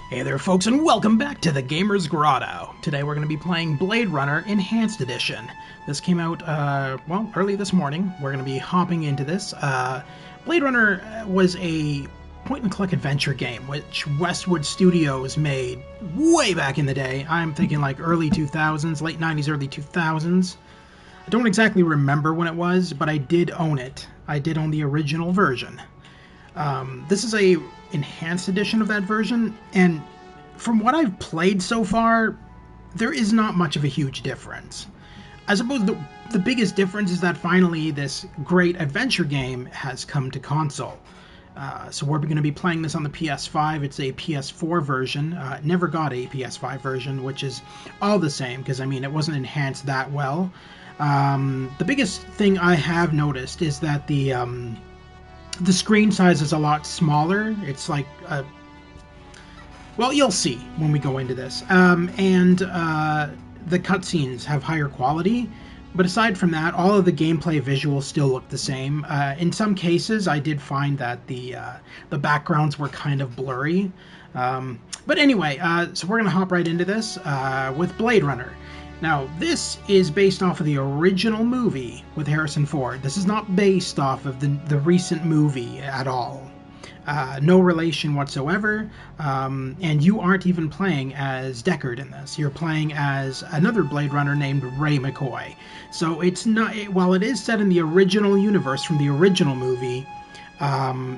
Hey there folks and welcome back to the Gamer's Grotto. Today we're going to be playing Blade Runner Enhanced Edition. This came out, well, early this morning. We're going to be hopping into this. Blade Runner was a point-and-click adventure game which Westwood Studios made way back in the day. I'm thinking like early 2000s, late 90s, early 2000s. I don't exactly remember when it was, but I did own it. I did own the original version. This is a enhanced edition of that version, and from what I've played so far, there is not much of a huge difference. I suppose the biggest difference is that finally this great adventure game has come to console. So we're going to be playing this on the PS5. It's a PS4 version. Never got a PS5 version, which is all the same because, I mean, it wasn't enhanced that well. The biggest thing I have noticed is that the screen size is a lot smaller. It's like well, you'll see when we go into this. And the cutscenes have higher quality, but aside from that, all of the gameplay visuals still look the same. In some cases, I did find that the backgrounds were kind of blurry. But anyway, so we're gonna hop right into this with Blade Runner. Now, this is based off of the original movie with Harrison Ford. This is not based off of the recent movie at all. No relation whatsoever, and you aren't even playing as Deckard in this. You're playing as another Blade Runner named Ray McCoy. So it's not, while it is set in the original universe from the original movie,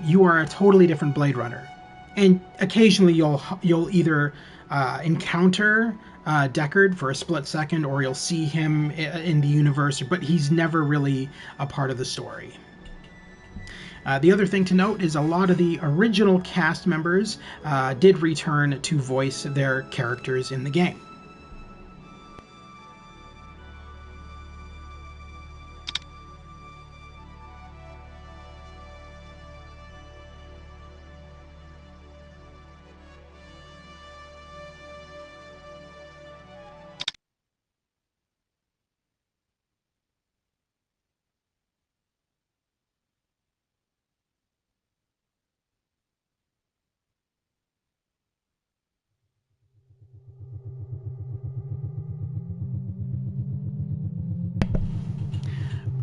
you are a totally different Blade Runner. And occasionally you'll either encounter Deckard for a split second, or you'll see him in the universe, but he's never really a part of the story. The other thing to note is a lot of the original cast members did return to voice their characters in the game.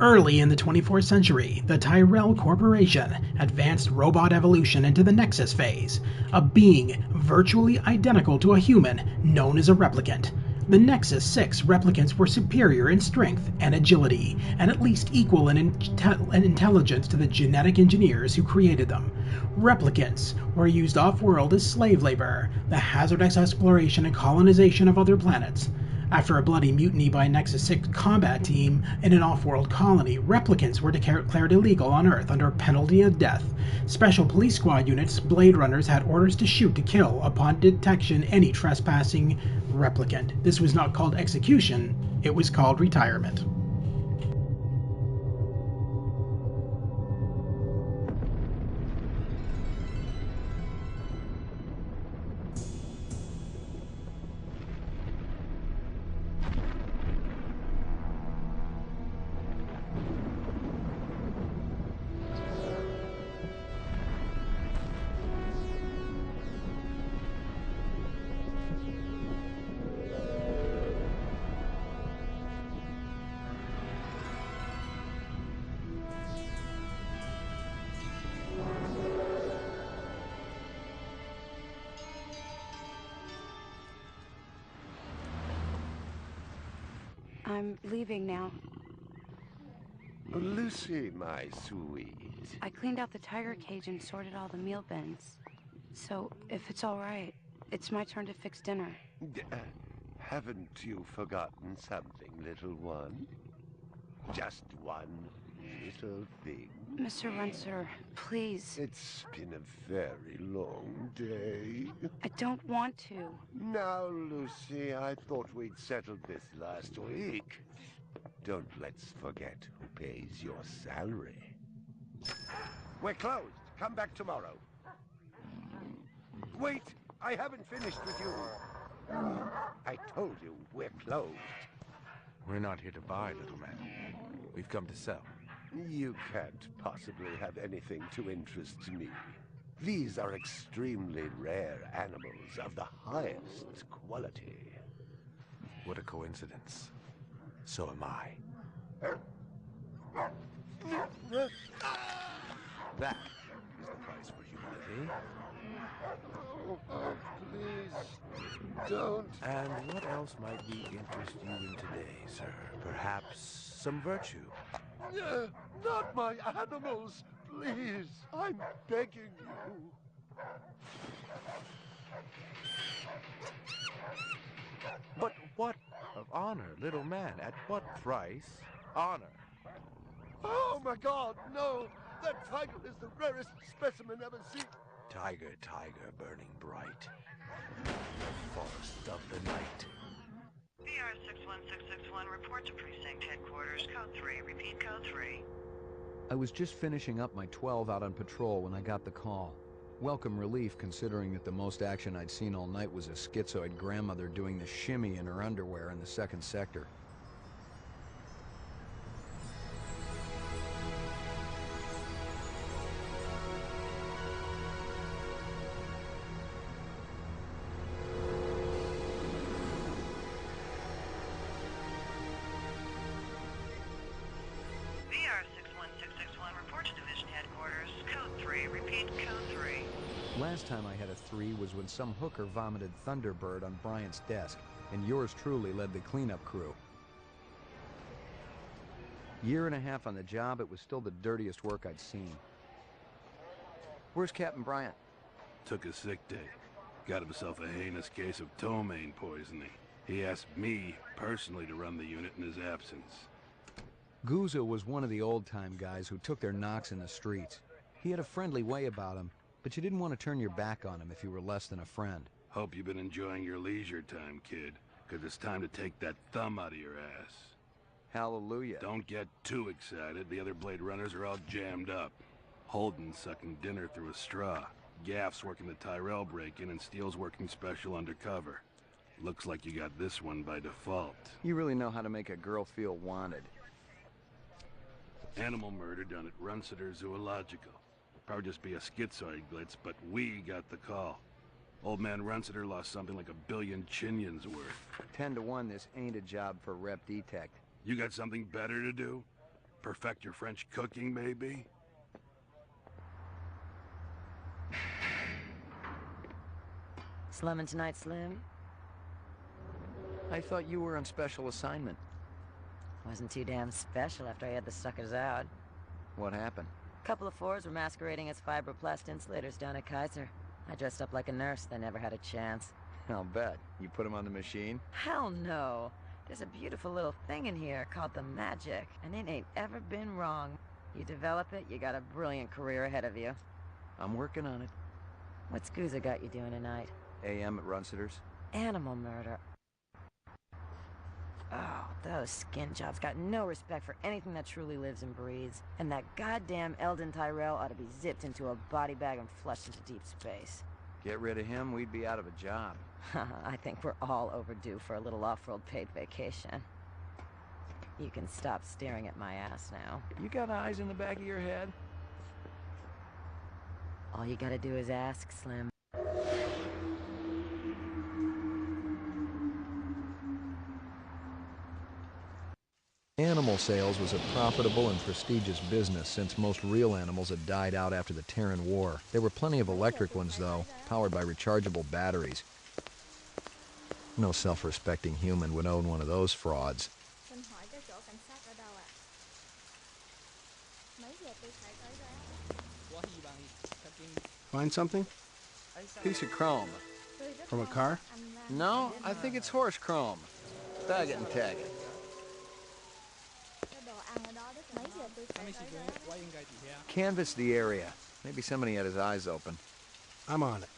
Early in the 24th century, the Tyrell Corporation advanced robot evolution into the Nexus phase, a being virtually identical to a human known as a replicant. The Nexus 6 replicants were superior in strength and agility, and at least equal in intelligence to the genetic engineers who created them. Replicants were used off-world as slave labor, the hazardous exploration and colonization of other planets. After a bloody mutiny by a Nexus 6 combat team in an off-world colony, replicants were declared illegal on Earth under penalty of death. Special police squad units, Blade Runners, had orders to shoot to kill upon detection any trespassing replicant. This was not called execution, it was called retirement. I'm leaving now. Lucy, my sweet. I cleaned out the tiger cage and sorted all the meal bins. So, if it's all right, it's my turn to fix dinner. Haven't you forgotten something, little one? Just one little thing. Mr. Runcer, please. It's been a very long day. I don't want to. Now, Lucy, I thought we'd settled this last week. Don't let's forget who pays your salary. We're closed. Come back tomorrow. Wait, I haven't finished with you. I told you we're closed. We're not here to buy, little man. We've come to sell. You can't possibly have anything to interest me. These are extremely rare animals of the highest quality. What a coincidence. So am I. That is the price for humility. Oh, please, don't. And what else might we interest you in today, sir? Perhaps some virtue? Not my animals, please. I'm begging you. But what of honor, little man? At what price? Honor. Oh my God, no! That tiger is the rarest specimen ever seen. Tiger, tiger, burning bright. The forest of the night. VR 61661, report to precinct headquarters. Code 3. Repeat code 3. I was just finishing up my 12 out on patrol when I got the call. Welcome relief, considering that the most action I'd seen all night was a schizoid grandmother doing the shimmy in her underwear in the second sector. VR 61661, report to division headquarters. Code 3. Repeat code 3. Last time I had a 3 was when some hooker vomited Thunderbird on Bryant's desk, and yours truly led the cleanup crew. Year and a half on the job, it was still the dirtiest work I'd seen. Where's Captain Bryant? Took a sick day. Got himself a heinous case of ptomaine poisoning. He asked me personally to run the unit in his absence. Gouza was one of the old-time guys who took their knocks in the streets. He had a friendly way about him, but you didn't want to turn your back on him if you were less than a friend. Hope you've been enjoying your leisure time, kid, because it's time to take that thumb out of your ass. Hallelujah. Don't get too excited. The other Blade Runners are all jammed up. Holden's sucking dinner through a straw. Gaff's working the Tyrell break-in, and Steele's working special undercover. Looks like you got this one by default. You really know how to make a girl feel wanted. Animal murder done at Runciter Zoological. Probably just be a schizoid glitz, but we got the call. Old man Runciter lost something like 1 billion Chinyans worth. 10 to 1, this ain't a job for Rep Detect. You got something better to do? Perfect your French cooking, maybe? Slumming tonight, Slim? I thought you were on special assignment. Wasn't too damn special after I had the suckers out. What happened? Couple of fours were masquerading as fibroplast insulators down at Kaiser. I dressed up like a nurse, they never had a chance. I'll bet. You put them on the machine? Hell no! There's a beautiful little thing in here called the Magic, and it ain't ever been wrong. You develop it, you got a brilliant career ahead of you. I'm working on it. What's Gouza got you doing tonight? AM at Runciter's. Animal murder. Oh, those skin jobs got no respect for anything that truly lives and breathes. And that goddamn Eldon Tyrell ought to be zipped into a body bag and flushed into deep space. Get rid of him, we'd be out of a job. I think we're all overdue for a little off-world paid vacation. You can stop staring at my ass now. You got eyes in the back of your head? All you gotta do is ask, Slim. Animal sales was a profitable and prestigious business since most real animals had died out after the Terran War. There were plenty of electric ones, though, powered by rechargeable batteries. No self-respecting human would own one of those frauds. Find something? Piece of chrome. From a car? No, I think it's horse chrome. Tag it and tag it. Canvass the area. Maybe somebody had his eyes open. I'm on it.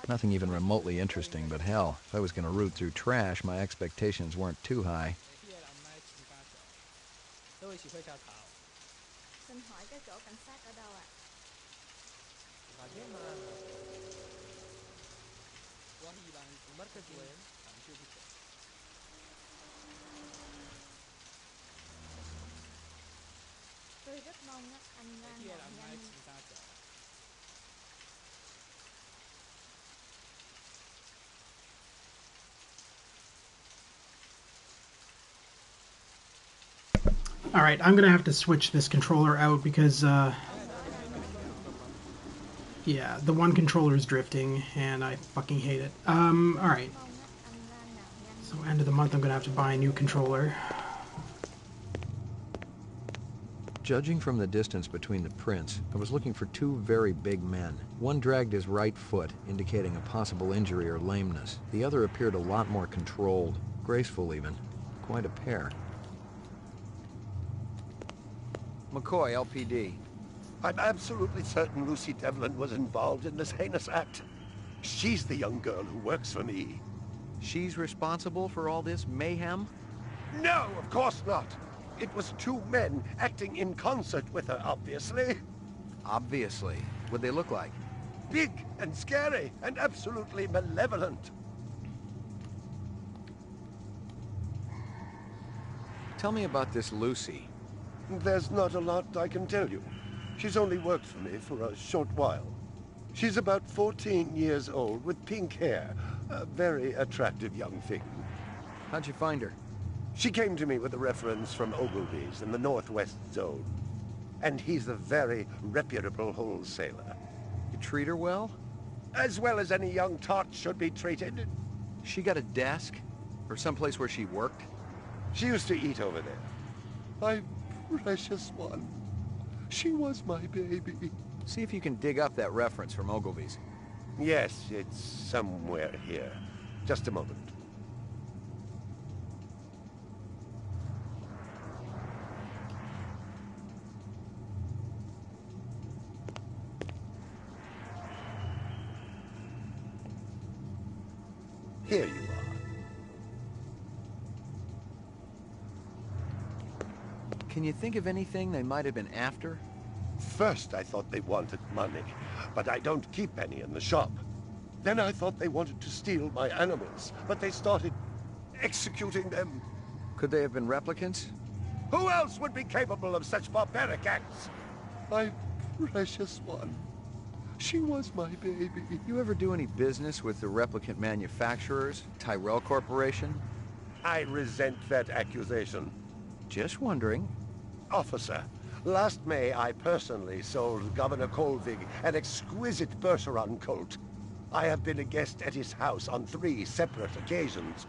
Nothing even remotely interesting, but hell, if I was going to root through trash, my expectations weren't too high. Tôi rất mong á, anh ngồi nhanh. Alright, I'm gonna have to switch this controller out because, yeah, the one controller is drifting, and I fucking hate it. Alright. So, end of the month, I'm gonna have to buy a new controller. Judging from the distance between the prints, I was looking for two very big men. One dragged his right foot, indicating a possible injury or lameness. The other appeared a lot more controlled, graceful even. Quite a pair. McCoy, LPD. I'm absolutely certain Lucy Devlin was involved in this heinous act. She's the young girl who works for me. She's responsible for all this mayhem? No, of course not. It was two men acting in concert with her, obviously. Obviously. What'd they look like? Big and scary and absolutely malevolent. Tell me about this Lucy. There's not a lot I can tell you. She's only worked for me for a short while. She's about 14 years old with pink hair. A very attractive young thing. How'd you find her? She came to me with a reference from Ogilvy's in the Northwest Zone. And he's a very reputable wholesaler. You treat her well? As well as any young tot should be treated. She got a desk? Or someplace where she worked? She used to eat over there. My precious one. She was my baby. See if you can dig up that reference from Ogilvy's. Yes, it's somewhere here. Just a moment. Here you are. Can you think of anything they might have been after? First I thought they wanted money, but I don't keep any in the shop. Then I thought they wanted to steal my animals, but they started executing them. Could they have been replicants? Who else would be capable of such barbaric acts? My precious one. She was my baby. You ever do any business with the replicant manufacturers, Tyrell Corporation? I resent that accusation. Just wondering. Officer, last May I personally sold Governor Colvig an exquisite Bergeron colt. I have been a guest at his house on 3 separate occasions.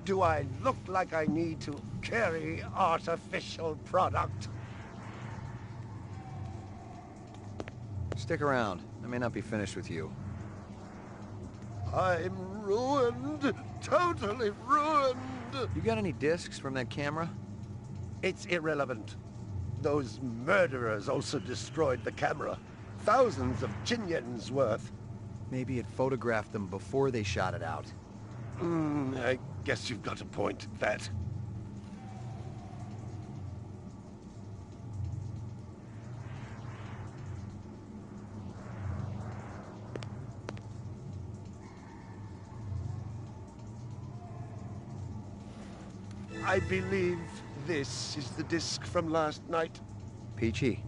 Do I look like I need to carry artificial product? Stick around. I may not be finished with you. I'm ruined. Totally ruined. You got any discs from that camera? It's irrelevant. Those murderers also destroyed the camera. Thousands of Jinyens worth. Maybe it photographed them before they shot it out. I guess you've got a point at that. I believe this is the disc from last night. Peachy.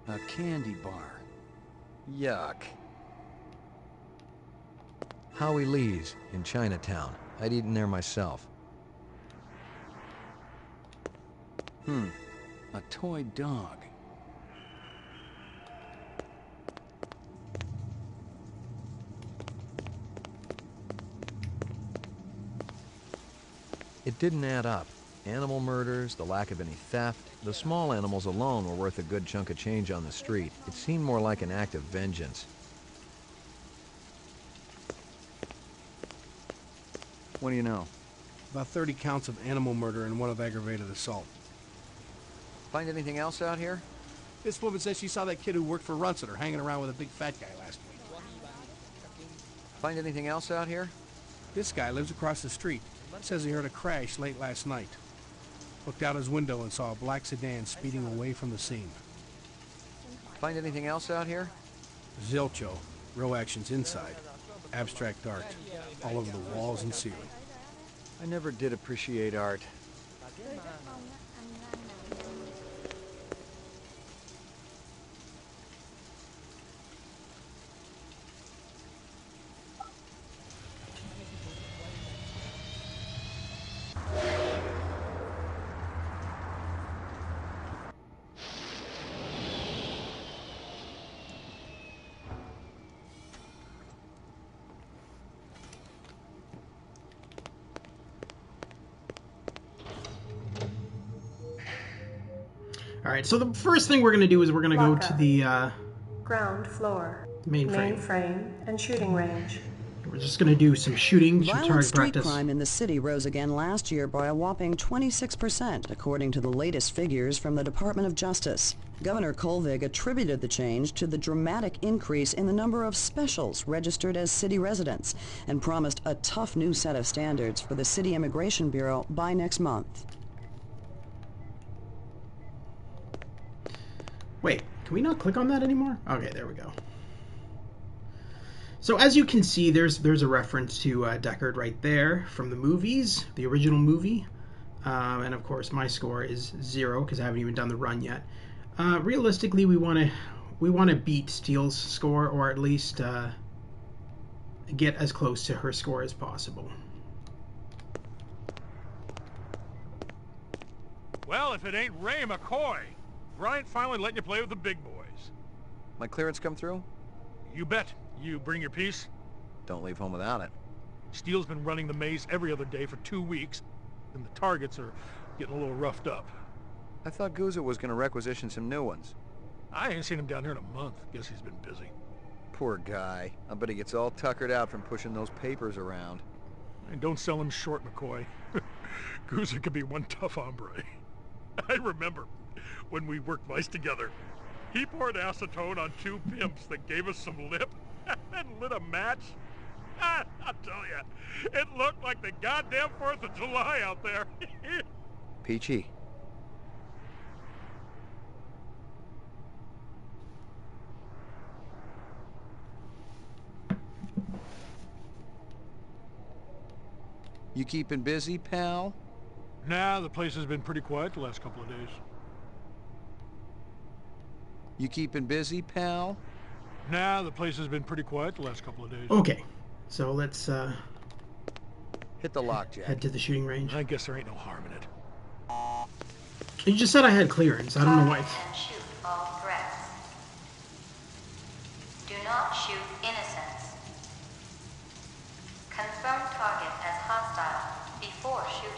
A candy bar. Yuck. Howie Lee's in Chinatown. I'd eaten there myself. A toy dog. It didn't add up. Animal murders, the lack of any theft. The small animals alone were worth a good chunk of change on the street. It seemed more like an act of vengeance. What do you know? About 30 counts of animal murder and 1 of aggravated assault. Find anything else out here? This woman says she saw that kid who worked for Runciter hanging around with a big fat guy last week. Find anything else out here? This guy lives across the street. Says he heard a crash late last night. Looked out his window and saw a black sedan speeding away from the scene. Find anything else out here? Zilcho. Row actions inside. Abstract art. All over the walls and ceiling. I never did appreciate art. Tôi rất mong á, anh ra nào nhanh. All right, so the first thing we're going to do is we're going to go to the ground floor, mainframe and shooting range. We're just going to do some shooting, some Violent target street practice. crime in the city rose again last year by a whopping 26%, according to the latest figures from the Department of Justice. Governor Kolvig attributed the change to the dramatic increase in the number of specials registered as city residents and promised a tough new set of standards for the City Immigration Bureau by next month. Wait, can we not click on that anymore? Okay, there we go. So as you can see, there's a reference to Deckard right there from the movies, the original movie. And of course, my score is 0 because I haven't even done the run yet. Realistically, we want to beat Steele's score, or at least get as close to her score as possible. Well, if it ain't Ray McCoy, Bryant finally letting you play with the big boys. My clearance come through? You bet. You bring your piece? Don't leave home without it. Steele's been running the maze every other day for 2 weeks, and the targets are getting a little roughed up. I thought Guza was going to requisition some new ones. I ain't seen him down here in a month. Guess he's been busy. Poor guy. I bet he gets all tuckered out from pushing those papers around. And don't sell him short, McCoy. Guza could be one tough hombre. I remember when we worked mice together. He poured acetone on 2 pimps that gave us some lip and lit a match. I'll tell you, it looked like the goddamn 4th of July out there. Peachy. You keeping busy, pal? Nah, the place has been pretty quiet the last couple of days. You keeping busy, pal? Nah, the place has been pretty quiet the last couple of days. Okay, so let's hit the lockjack. Head to the shooting range. I guess there ain't no harm in it. You just said I had clearance. I don't know why. Shoot all threats. Do not shoot innocents. Confirm target as hostile before shooting.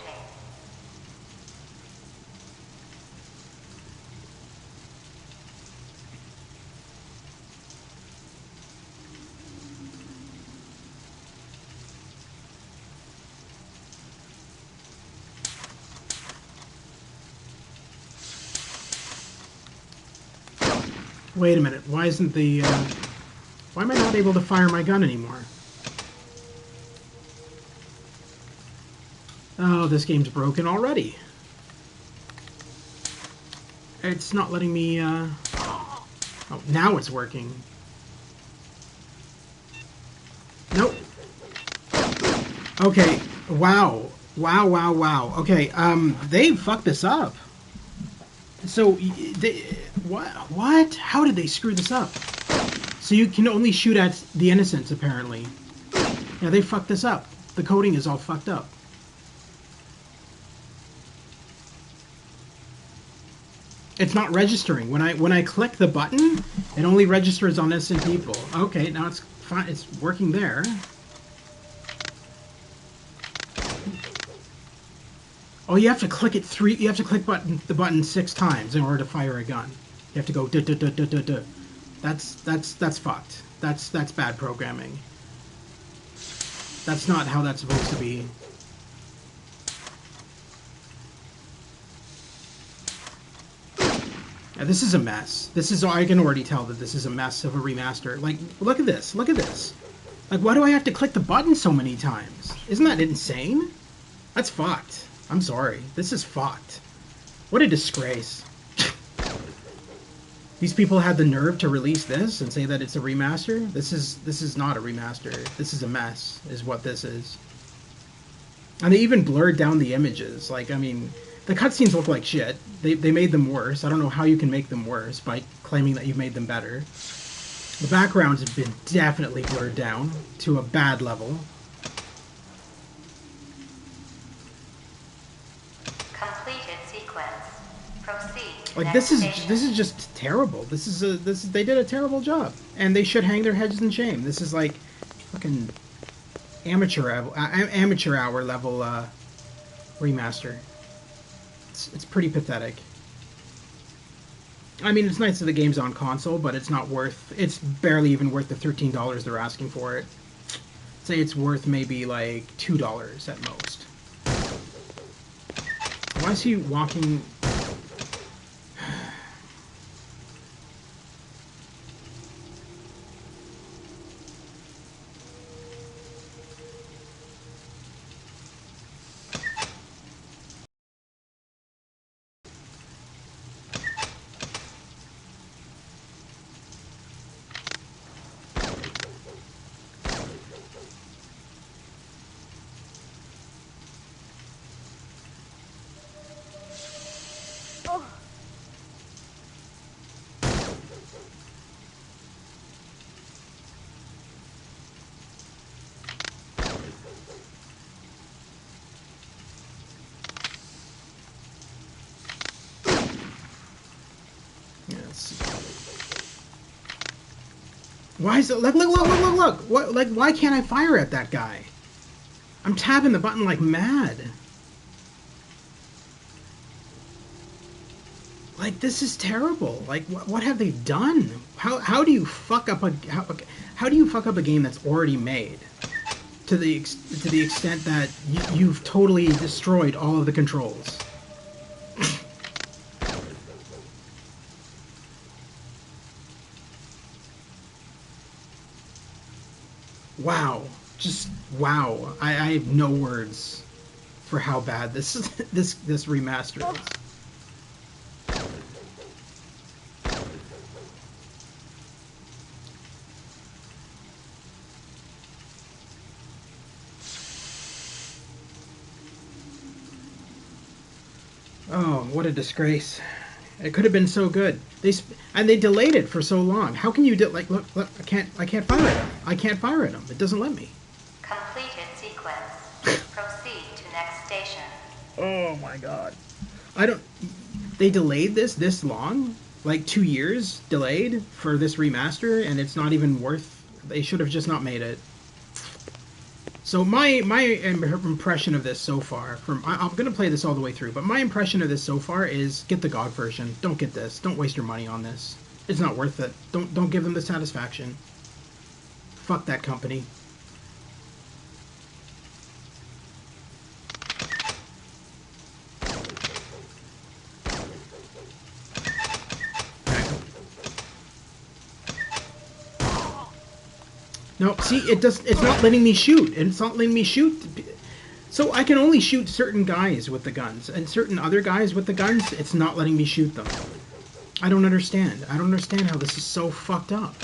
Wait a minute. Why isn't the... why am I not able to fire my gun anymore? Oh, this game's broken already. It's not letting me... oh, now it's working. Nope. Okay. Wow. Wow. Okay, they fucked this up. So, what? How did they screw this up? So you can only shoot at the innocents, apparently. Yeah, they fucked this up. The coding is all fucked up. It's not registering. When I click the button, it only registers on innocent people. Okay, now it's fine. It's working there. Oh, you have to click it you have to click the button 6 times in order to fire a gun. You have to go duh, duh, duh, duh, duh, duh. That's fucked. That's bad programming. That's not how that's supposed to be. Yeah, this is a mess. I can already tell that this is a mess of a remaster. Like, look at this. Look at this. Like, why do I have to click the button so many times? Isn't that insane? That's fucked. I'm sorry. This is fucked. What a disgrace. These people had the nerve to release this and say that it's a remaster? This is not a remaster. This is a mess, is what this is. And they even blurred down the images. Like, I mean, the cutscenes look like shit. They made them worse. I don't know how you can make them worse by claiming that you've made them better. The backgrounds have been definitely blurred down to a bad level. Completed sequence. Proceed. Like, this is just terrible. They did a terrible job, and they should hang their heads in shame. This is like fucking amateur hour level remaster. It's pretty pathetic. I mean, it's nice that the game's on console, but it's not worth. It's barely even worth the $13 they're asking for it. Say it's worth maybe like $2 at most. Why is he walking? Why is it? Look! What? Like, why can't I fire at that guy? I'm tapping the button like mad. Like, this is terrible. Like, what have they done? How do you fuck up how do you fuck up a game that's already made to the extent that you've totally destroyed all of the controls? Wow. Just wow. I have no words for how bad this remaster is. Oh, what a disgrace. It could have been so good. They delayed it for so long. How can you look, I can't fire at him. I can't fire at him. It doesn't let me. Completed sequence. Proceed to next station. Oh my god. They delayed this long? Like 2 years delayed for this remaster, and it's not even worth. They should have just not made it. So my impression of this so far, I'm going to play this all the way through, but my impression of this so far is get the GOG version. Don't get this. Don't waste your money on this. It's not worth it. Don't give them the satisfaction. Fuck that company. No, see, it's not letting me shoot. It's not letting me shoot. So I can only shoot certain guys with the guns, and certain other guys with the guns, it's not letting me shoot them. I don't understand. I don't understand how this is so fucked up.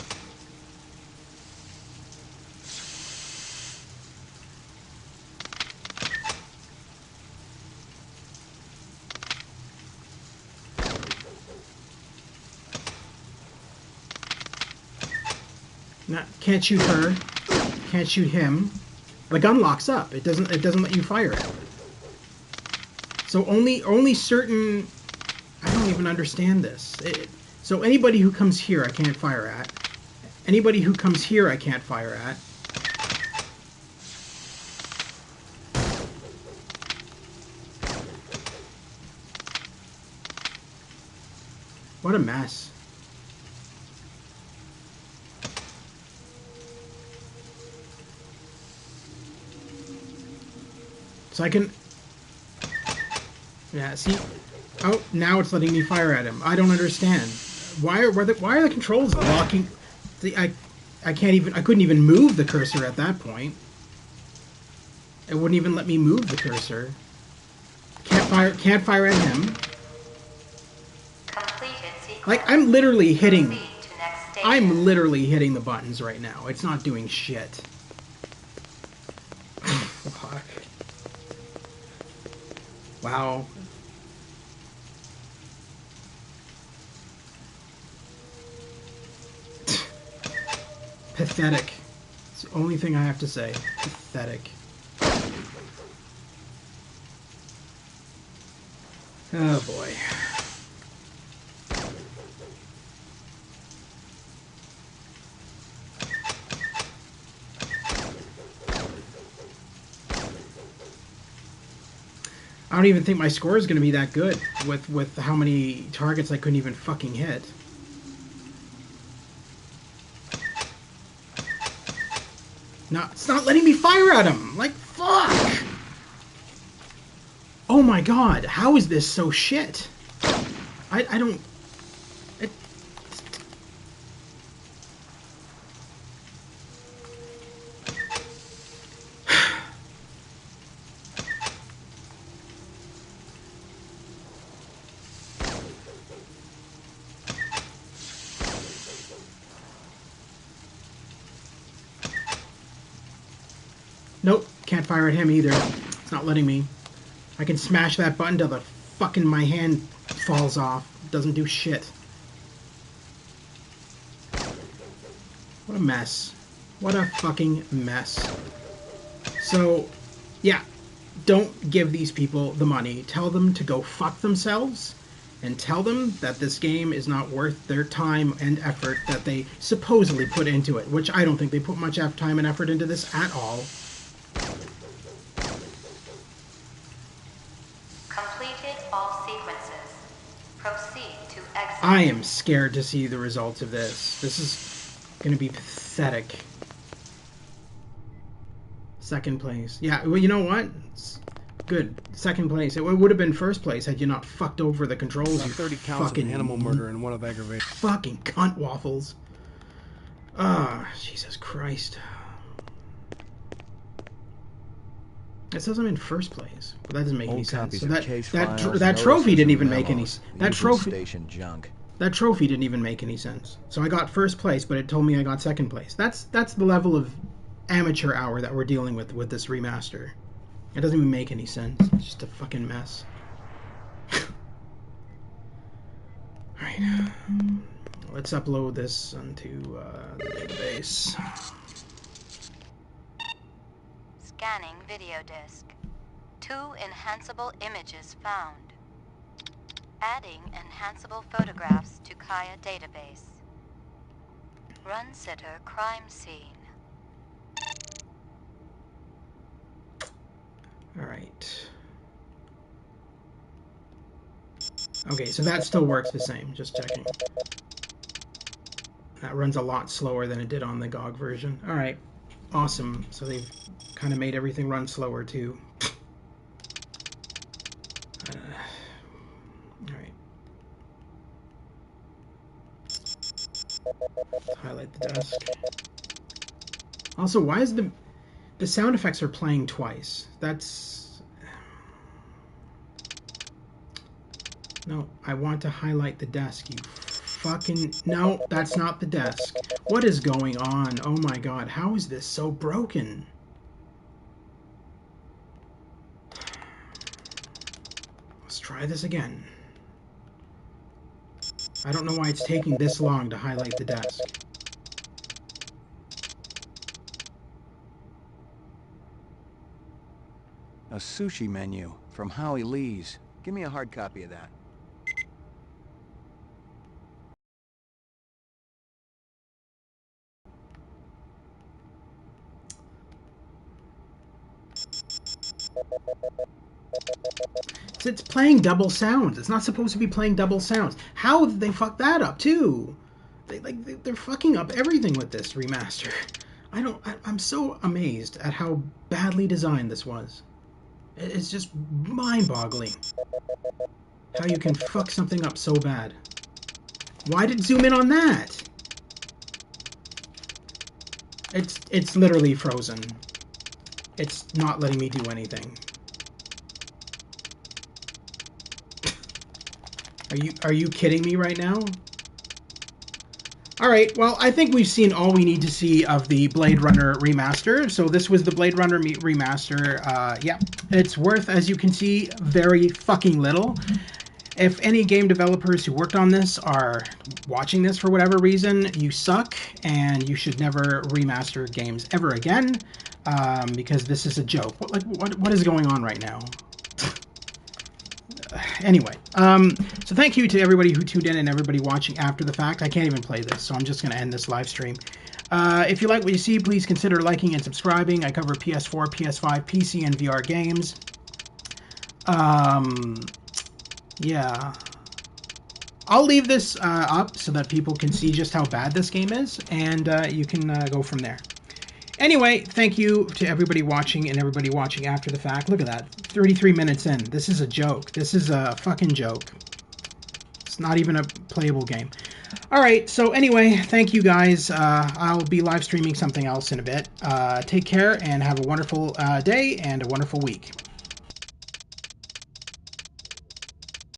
Can't shoot her. Can't shoot him. The gun locks up. It doesn't let you fire it. So only certain. I don't even understand this. So anybody who comes here, I can't fire at. Anybody who comes here, I can't fire at. What a mess. So I can... Yeah, see? Oh, now it's letting me fire at him. I don't understand. Why are the controls locking? See, I couldn't even move the cursor at that point. It wouldn't even let me move the cursor. Can't fire at him. Like, I'm literally hitting the buttons right now. It's not doing shit. Fuck. Wow. Pathetic. It's the only thing I have to say. Pathetic. Oh boy. I don't even think my score is going to be that good with how many targets I couldn't even fucking hit. No, it's not letting me fire at him! Like, fuck! Oh my god, how is this so shit? I don't... Nope, can't fire at him either. It's not letting me. I can smash that button till the fucking my hand falls off. It doesn't do shit. What a mess. What a fucking mess. So, yeah, don't give these people the money. Tell them to go fuck themselves, and tell them that this game is not worth their time and effort that they supposedly put into it, which I don't think they put much time and effort into this at all. Completed all sequences. Proceed to exit. I am scared to see the results of this. This is going to be pathetic. Second place. Yeah, well, you know what? It's good. Second place. It would have been first place had you not fucked over the controls. About 30 counts of animal murder and 1 of aggravation. Fucking cunt waffles. Ah, Jesus Christ. It says I'm in first place, but that doesn't make any sense. So that trophy didn't even make any sense. That trophy didn't even make any sense. So I got first place, but it told me I got second place. That's the level of amateur hour that we're dealing with this remaster. It doesn't even make any sense. It's just a fucking mess. Alright, let's upload this onto the database. Scanning video disk. 2 enhanceable images found. Adding enhanceable photographs to Kaya database. Run sitter crime scene. Alright. Okay, so that still works the same, just checking. That runs a lot slower than it did on the GOG version. Alright, awesome. So they've kind of made everything run slower too. Alright. Highlight the desk. Also, why is the sound effects are playing twice? That's... No, I want to highlight the desk, you fucking... No, that's not the desk. What is going on? Oh my god, how is this so broken? Let's try this again. I don't know why it's taking this long to highlight the desk. A sushi menu from Howie Lee's. Give me a hard copy of that. It's playing double sounds. It's not supposed to be playing double sounds. How did they fuck that up too? They're fucking up everything with this remaster. I'm so amazed at how badly designed this was. It's just mind-boggling how you can fuck something up so bad. Why did it zoom in on that? It's literally frozen. It's not letting me do anything. Are you kidding me right now? Alright, well, I think we've seen all we need to see of the Blade Runner remaster. So this was the Blade Runner remaster. Yeah, it's worth, as you can see, very fucking little. If any game developers who worked on this are watching this for whatever reason, you suck, and you should never remaster games ever again, because this is a joke. What is going on right now? Anyway, so thank you to everybody who tuned in and everybody watching after the fact. I can't even play this, so I'm just going to end this live stream. If you like what you see, please consider liking and subscribing. I cover PS4, PS5, PC, and VR games. Yeah. I'll leave this up so that people can see just how bad this game is, and you can go from there. Anyway, thank you to everybody watching and everybody watching after the fact. Look at that. 33 minutes in. This is a joke. This is a fucking joke. It's not even a playable game. Alright, so anyway, thank you guys. I'll be live streaming something else in a bit. Take care and have a wonderful day and a wonderful week.